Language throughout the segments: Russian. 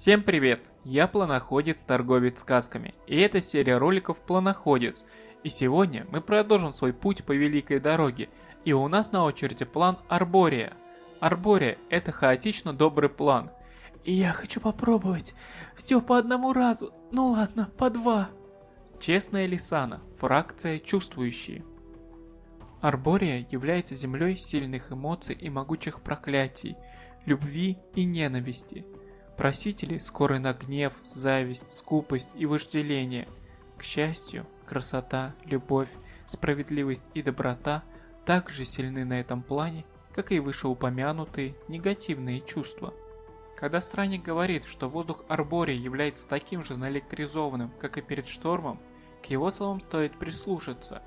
Всем привет! Я Планоходец, торговец сказками, и это серия роликов Планоходец. И сегодня мы продолжим свой путь по великой дороге, и у нас на очереди план Арбория. Арбория – это хаотично добрый план. И я хочу попробовать все по одному разу, ну ладно, по два. Честная Лисана, фракция чувствующие. Арбория является землей сильных эмоций и могучих проклятий, любви и ненависти. Просители скоры на гнев, зависть, скупость и вожделение. К счастью, красота, любовь, справедливость и доброта также сильны на этом плане, как и вышеупомянутые негативные чувства. Когда странник говорит, что воздух Арбории является таким же наэлектризованным, как и перед штормом, к его словам стоит прислушаться.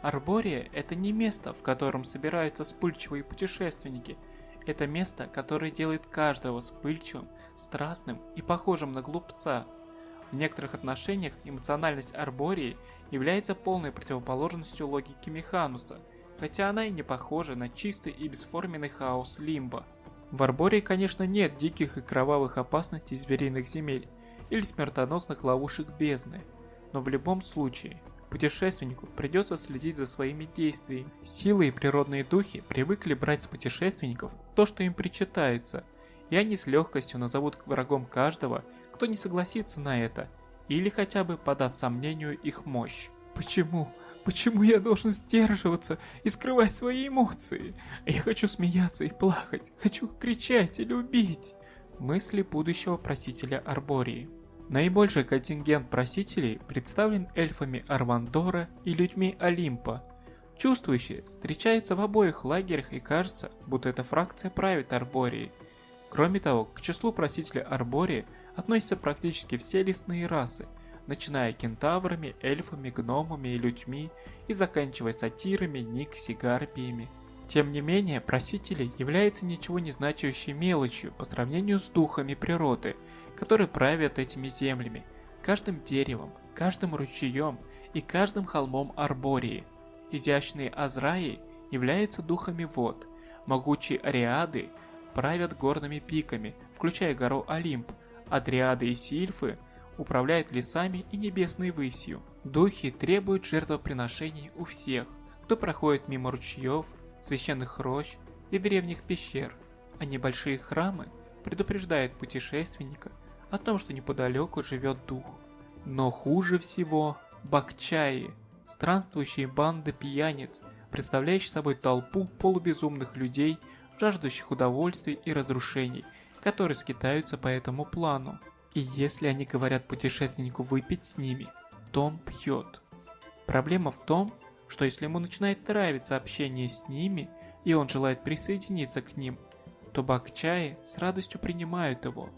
Арбория – это не место, в котором собираются вспыльчивые путешественники. Это место, которое делает каждого вспыльчивым, страстным и похожим на глупца. В некоторых отношениях эмоциональность Арбории является полной противоположностью логике Механуса, хотя она и не похожа на чистый и бесформенный хаос Лимба. В Арбории, конечно, нет диких и кровавых опасностей звериных земель или смертоносных ловушек бездны, но в любом случае путешественнику придется следить за своими действиями. Силы и природные духи привыкли брать с путешественников то, что им причитается, и они с легкостью назовут врагом каждого, кто не согласится на это, или хотя бы подаст сомнению их мощь. Почему? Почему я должен сдерживаться и скрывать свои эмоции? Я хочу смеяться и плакать, хочу кричать и любить. Мысли будущего просителя Арбории. Наибольший контингент просителей представлен эльфами Арвандора и людьми Олимпа. Чувствующие встречаются в обоих лагерях, и кажется, будто эта фракция правит Арборией. Кроме того, к числу просителей Арбории относятся практически все лесные расы, начиная кентаврами, эльфами, гномами и людьми и заканчивая сатирами, никси, гарпиями. Тем не менее, просители являются ничего не значащей мелочью по сравнению с духами природы, которые правят этими землями, каждым деревом, каждым ручьем и каждым холмом Арбории. Изящные Азраи являются духами вод, могучие Ариады правят горными пиками, включая гору Олимп, а Дриады и Сильфы управляют лесами и небесной высью. Духи требуют жертвоприношений у всех, кто проходит мимо ручьев, священных рощ и древних пещер, а небольшие храмы предупреждают путешественника о том, что неподалеку живет дух. Но хуже всего бакчаи, странствующие банды пьяниц, представляющие собой толпу полубезумных людей, жаждущих удовольствий и разрушений, которые скитаются по этому плану. И если они говорят путешественнику выпить с ними, то он пьет. Проблема в том, что если ему начинает нравиться общение с ними, и он желает присоединиться к ним, то бакчаи с радостью принимают его.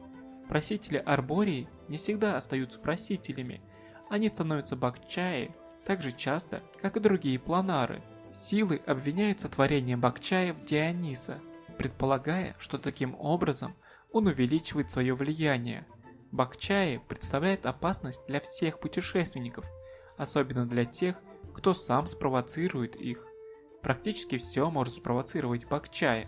Просители Арбории не всегда остаются просителями, они становятся бакчаи так же часто, как и другие планары. Силы обвиняют сотворение бакчаев Диониса, предполагая, что таким образом он увеличивает свое влияние. Бакчаи представляют опасность для всех путешественников, особенно для тех, кто сам спровоцирует их. Практически все может спровоцировать бакчая.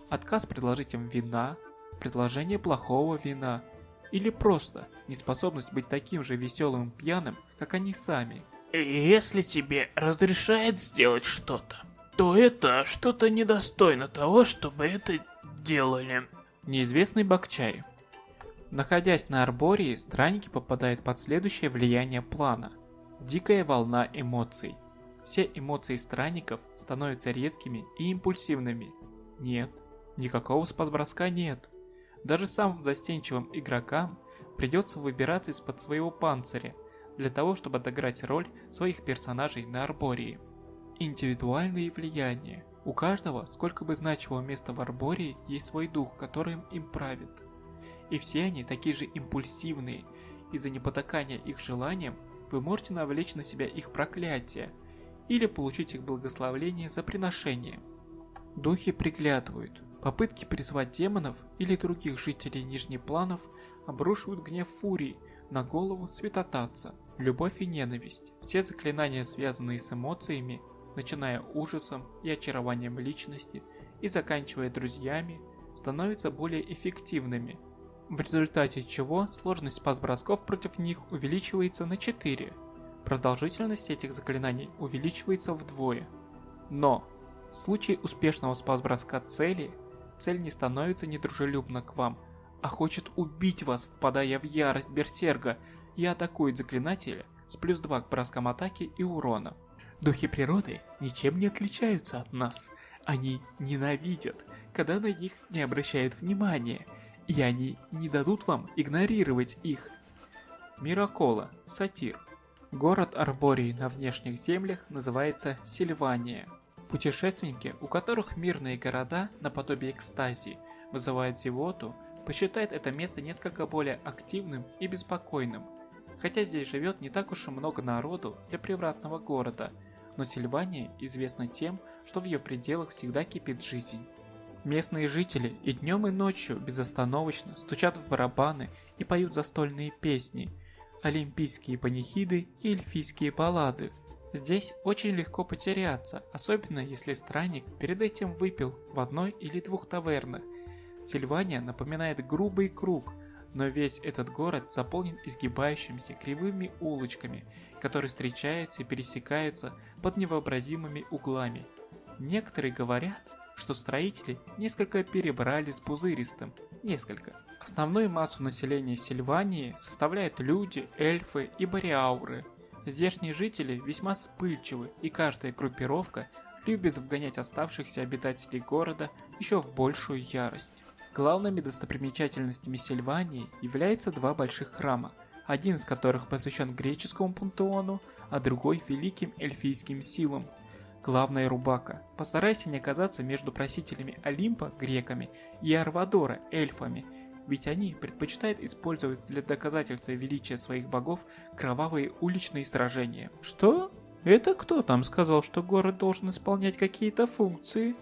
Отказ предложить им вина, предложение плохого вина, или просто неспособность быть таким же веселым и пьяным, как они сами. Если тебе разрешает сделать что-то, то это что-то недостойно того, чтобы это делали. Неизвестный бакчай. Находясь на Арбории, странники попадают под следующее влияние плана. Дикая волна эмоций. Все эмоции странников становятся резкими и импульсивными. Нет, никакого спасброска нет. Даже самым застенчивым игрокам придется выбираться из-под своего панциря, для того, чтобы отыграть роль своих персонажей на Арбории. Индивидуальные влияния. У каждого, сколько бы значимого места в Арбории, есть свой дух, которым им правит. И все они такие же импульсивные. Из-за непотакания их желаниям вы можете навлечь на себя их проклятие или получить их благословление за приношение. Духи приглядывают. Попытки призвать демонов или других жителей нижних планов обрушивают гнев фурии на голову святотатца. Любовь и ненависть. Все заклинания, связанные с эмоциями, начиная ужасом и очарованием личности и заканчивая друзьями, становятся более эффективными. в результате чего сложность пас-бросков против них увеличивается на 4. Продолжительность этих заклинаний увеличивается вдвое. Но в случае успешного спас-броска цели, цель не становится недружелюбна к вам, а хочет убить вас, впадая в ярость берсерка, и атакует заклинателя с +2 к броскам атаки и урона. Духи природы ничем не отличаются от нас. Они ненавидят, когда на них не обращают внимания, и они не дадут вам игнорировать их. Миракола, Сатир. Город Арбории на внешних землях называется Сильвания. Путешественники, у которых мирные города наподобие Экстазии вызывают зевоту, посчитают это место несколько более активным и беспокойным. Хотя здесь живет не так уж и много народу для привратного города, но Сильвания известна тем, что в ее пределах всегда кипит жизнь. Местные жители и днем, и ночью безостановочно стучат в барабаны и поют застольные песни, олимпийские панихиды и эльфийские баллады. Здесь очень легко потеряться, особенно если странник перед этим выпил в одной или двух тавернах. Сильвания напоминает грубый круг, но весь этот город заполнен изгибающимися кривыми улочками, которые встречаются и пересекаются под невообразимыми углами. Некоторые говорят, что строители несколько перебрали с пузыристым. Основную массу населения Сильвании составляют люди, эльфы и бориауры. Здешние жители весьма вспыльчивы, и каждая группировка любит вгонять оставшихся обитателей города еще в большую ярость. Главными достопримечательностями Сильвании являются два больших храма, один из которых посвящен греческому пантеону, а другой великим эльфийским силам. Главная рубака. Постарайся не оказаться между просителями Олимпа, греками, и Арвадора, эльфами, ведь они предпочитают использовать для доказательства величия своих богов кровавые уличные сражения. Что? Это кто там сказал, что город должен исполнять какие-то функции?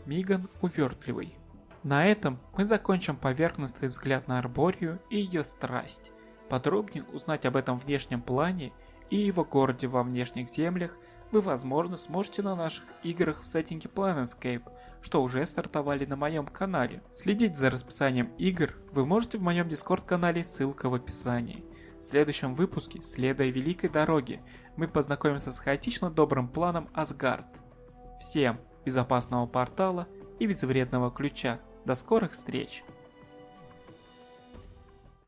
Миган Увертливый. На этом мы закончим поверхностный взгляд на Арборию и ее страсть. Подробнее узнать об этом внешнем плане и его городе во внешних землях вы, возможно, сможете на наших играх в сеттинге Planescape, что уже стартовали на моем канале. Следить за расписанием игр вы можете в моем Discord-канале, ссылка в описании. В следующем выпуске, следуя Великой Дороге, мы познакомимся с хаотично добрым планом Асгард. Всем безопасного портала и безвредного ключа. До скорых встреч!